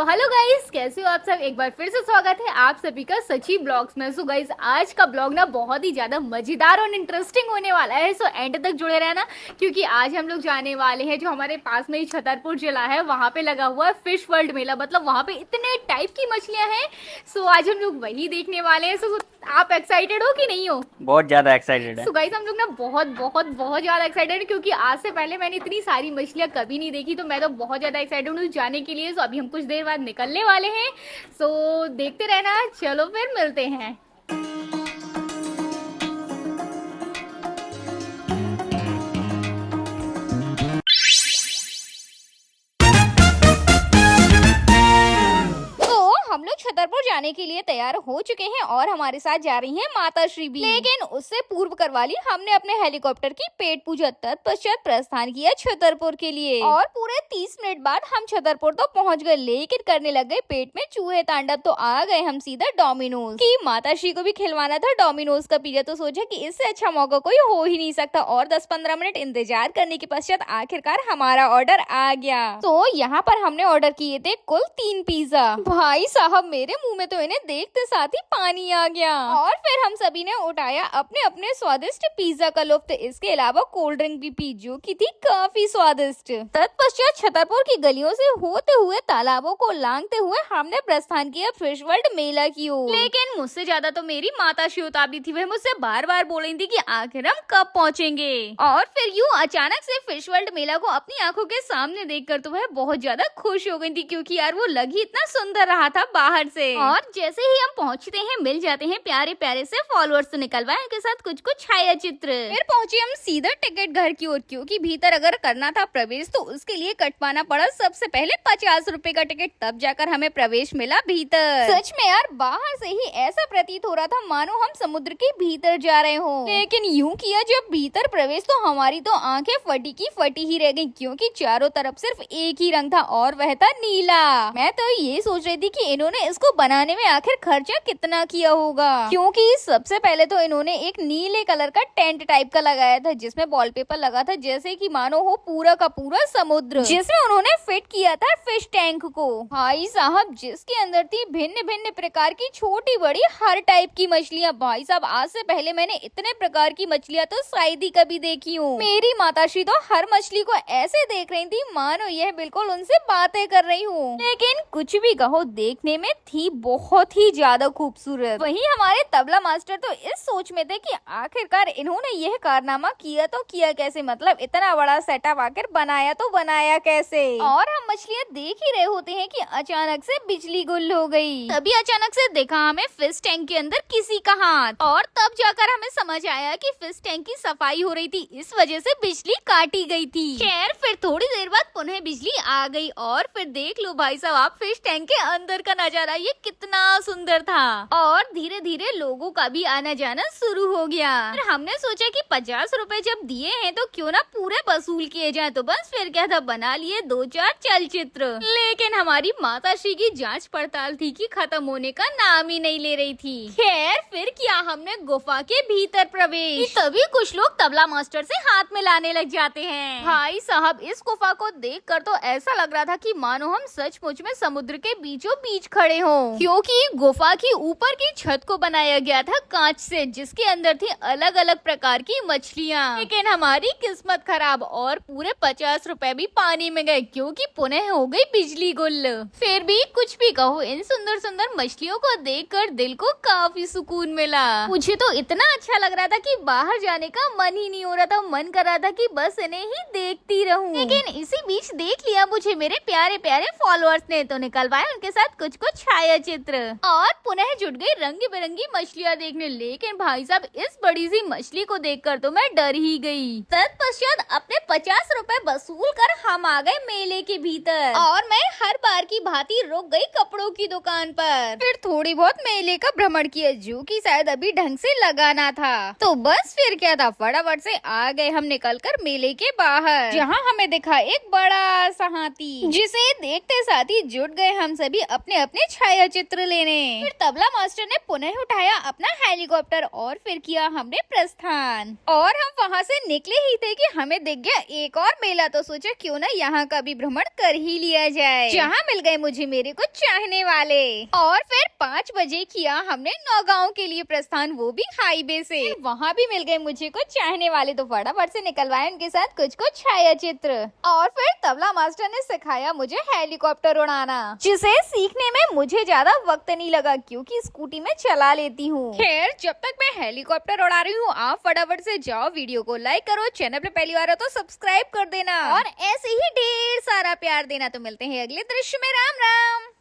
Hello guys, कैसे हो आप सब। एक बार फिर से स्वागत है आप सभी का सची ब्लॉग्स में। सो गाइस, आज का ब्लॉग ना बहुत ही ज्यादा मजेदार और इंटरेस्टिंग होने वाला है। सो एंड तक जुड़े रहना, क्योंकि आज हम लोग जाने वाले हैं जो हमारे पास में ही छतरपुर जिला है, वहाँ पे लगा हुआ है फिश वर्ल्ड मेला। मतलब वहाँ पे इतने टाइप की मछलियाँ हैं। सो आज हम लोग वही देखने वाले हैं। सो आप एक्साइटेड हो कि नहीं हो? बहुत ज्यादा एक्साइटेड है। सो गाइस, हम लोग ना बहुत बहुत बहुत ज्यादा एक्साइटेड है, क्योंकि आज से पहले मैंने इतनी सारी मछलियाँ कभी नहीं देखी। तो मैं तो बहुत ज्यादा एक्साइटेड हूँ जाने के लिए। सो अभी हम कुछ देर बाद निकलने वाले हैं। सो देखते रहना, चलो फिर मिलते हैं। हम लोग छतरपुर जाने के लिए तैयार हो चुके हैं और हमारे साथ जा रही हैं माता श्री भी। लेकिन उससे पूर्व करवाली हमने अपने हेलीकॉप्टर की पेट पूजा तत्पश्चात प्रस्थान किया छतरपुर के लिए। और पूरे 30 मिनट बाद हम छतरपुर तो पहुंच गए, लेकिन करने लग गए पेट में चूहे तांडव। तो आ गए हम सीधा डोमिनोज की। माता श्री को भी खिलवाना था डोमिनोज का पिज्जा। तो सोचा कि इससे अच्छा मौका कोई हो ही नहीं सकता। और 10-15 मिनट इंतजार करने के पश्चात आखिरकार हमारा ऑर्डर आ गया। तो यहाँ पर हमने ऑर्डर किए थे कुल 3 पिज्जा। भाई साहब, मेरे मुंह में तो इन्हें देखते साथ ही पानी आ गया। और फिर हम सभी ने उठाया अपने अपने स्वादिष्ट पिज्जा का लुत्फ। इसके अलावा कोल्ड ड्रिंक भी पी, जो की थी काफी स्वादिष्ट। तत्पश्चात छतरपुर की गलियों से होते हुए तालाबों को लांघते हुए हमने प्रस्थान किया फिश वर्ल्ड मेला की ओर। लेकिन मुझसे ज्यादा तो मेरी माता श्री उतावली थी। वह मुझसे बार बार बोल रही थी कि आखिर हम कब पहुँचेंगे। और फिर यूँ अचानक से फिश वर्ल्ड मेला को अपनी आंखों के सामने देखकर तो वह बहुत ज्यादा खुश हो गई थी, क्योंकि यार वो लग ही इतना सुंदर रहा था बाहर से। और जैसे ही हम पहुंचते हैं मिल जाते हैं प्यारे प्यारे से फॉलोअर्स। तो निकलवाए उनके साथ कुछ कुछ छाया चित्र। फिर पहुंचे हम सीधा टिकट घर की ओर, क्योंकि भीतर अगर करना था प्रवेश तो उसके लिए कटवाना पड़ा सबसे पहले 50 रुपए का टिकट। तब जाकर हमें प्रवेश मिला भीतर। सच में यार, बाहर से ही ऐसा प्रतीत हो रहा था मानो हम समुद्र के भीतर जा रहे हो। लेकिन यूं किया जब भीतर प्रवेश तो हमारी तो आंखें फटी की फटी ही रह गई, क्योंकि चारों तरफ सिर्फ एक ही रंग था और वह था नीला। मैं तो ये सोच रही थी कि इन्होंने इसको बनाने में आखिर खर्चा कितना किया होगा, क्योंकि सबसे पहले तो इन्होंने एक नीले कलर का टेंट टाइप का लगाया था, जिसमें वॉलपेपर लगा था जैसे कि मानो हो पूरा का पूरा समुद्र, जिसमें उन्होंने फिट किया था फिश टैंक को। भाई साहब, जिसके अंदर थी भिन्न भिन्न प्रकार की छोटी बड़ी हर टाइप की मछलियाँ। भाई साहब, आज से पहले मैंने इतने प्रकार की मछलियाँ तो शायद ही कभी देखी हूँ। मेरी माताश्री तो हर मछली को ऐसे देख रही थी मानो यह बिल्कुल उनसे बातें कर रही हूँ। लेकिन कुछ भी कहो, देखने में थी बहुत ही ज्यादा खूबसूरत। वहीं हमारे तबला मास्टर तो इस सोच में थे कि आखिरकार इन्होंने यह कारनामा किया तो किया कैसे। मतलब इतना बड़ा सेटअप आखिर बनाया तो बनाया कैसे। और हम मछलियाँ देख ही रहे होते हैं कि अचानक से बिजली गुल हो गई। तभी अचानक से देखा हमें फिश टैंक के अंदर किसी का हाथ। और तब जाकर हमें समझ आया कि फिश टैंक की सफाई हो रही थी, इस वजह से बिजली काटी गई थी। खैर, फिर थोड़ी देर बाद पुनः बिजली आ गई। और फिर देख लो भाई साहब, आप फिश टैंक के अंदर का नजारा, ये कितना सुंदर था। और धीरे धीरे लोगों का भी आना जाना शुरू हो गया। फिर हमने सोचा कि 50 रुपए जब दिए हैं तो क्यों ना पूरे वसूल किए जाए। तो बस फिर क्या था, बना लिए 2-4 चलचित्र। लेकिन हमारी माताश्री की जांच पड़ताल थी कि खत्म होने का नाम ही नहीं ले रही थी। खैर, फिर किया हमने गुफा के भीतर प्रवेश। तभी कुछ लोग तबला मास्टर से हाथ मिलाने लग जाते हैं। भाई साहब, इस गुफा को देखकर तो ऐसा लग रहा था कि मानो हम सचमुच में समुद्र के बीचों बीच खड़े हों, क्योंकि गुफा की ऊपर की छत को बनाया गया था कांच से, जिसके अंदर थी अलग अलग प्रकार की मछलियाँ। लेकिन हमारी किस्मत खराब और पूरे 50 रुपए भी पानी में गए, क्योंकि पुनः हो गई बिजली गुल। फिर भी कुछ भी कहो, इन सुंदर सुंदर मछलियों को देखकर दिल को काफी सुकून मिला। मुझे तो इतना अच्छा लग रहा था कि बाहर जाने का मन ही नहीं हो रहा था। मन कर रहा था कि बस इन्हें ही देखती रहूं। लेकिन इसी बीच देख लिया मुझे मेरे प्यारे प्यारे फॉलोअर्स ने, तो निकलवाए उनके साथ कुछ कुछ छाया चित्र। और पुनः जुट गई रंग बिरंगी मछलियाँ देखने। लेकिन भाई साहब, इस बड़ी सी मछली को देखकर तो मैं डर ही गई। तत्पश्चात अपने 50 रुपए वसूल कर हम आ गए मेले के भीतर। और मैं हर बार की भांति रुक गई कपड़ों की दुकान पर। फिर थोड़ी बहुत मेले का भ्रमण किया, जो कि शायद अभी ढंग से लगाना था। तो बस फिर क्या था, फटाफट से आ गए हम निकलकर मेले के बाहर, जहाँ हमें दिखा एक बड़ा सा हाथी, जिसे देखते साथ ही जुट गए हम सभी अपने अपने छाया चित्र लेने। फिर तबला मास्टर ने पुनः उठाया अपना हेलीकॉप्टर और फिर किया हमने प्रस्थान। और हम वहाँ से निकले ही थे कि हमें दिख गया एक और मेला, तो सोचा क्यों ना यहाँ का भी भ्रमण कर ही लिया जाए, जहाँ मिल गए मुझे मेरे को चाहने वाले। और फिर 5 बजे किया हमने नौगांव के लिए प्रस्थान, वो भी हाईवे से। वहाँ भी मिल गए मुझे कुछ चाहने वाले, तो फटाफट से निकलवाए उनके साथ कुछ छाया चित्र। और फिर तबला मास्टर ने सिखाया मुझे हेलीकॉप्टर उड़ाना, जिसे सीखने में मुझे ज्यादा वक्त नहीं लगा क्योंकि स्कूटी में चला लेती हूँ। खैर जब तक मैं हेलीकॉप्टर उड़ा रही हूँ, आप फटाफट से जाओ, वीडियो को लाइक करो, चैनल पे पहली बार हो तो सब्सक्राइब कर देना और ऐसे ही ढेर सारा प्यार देना। तो मिलते हैं अगले दृश्य में। राम राम।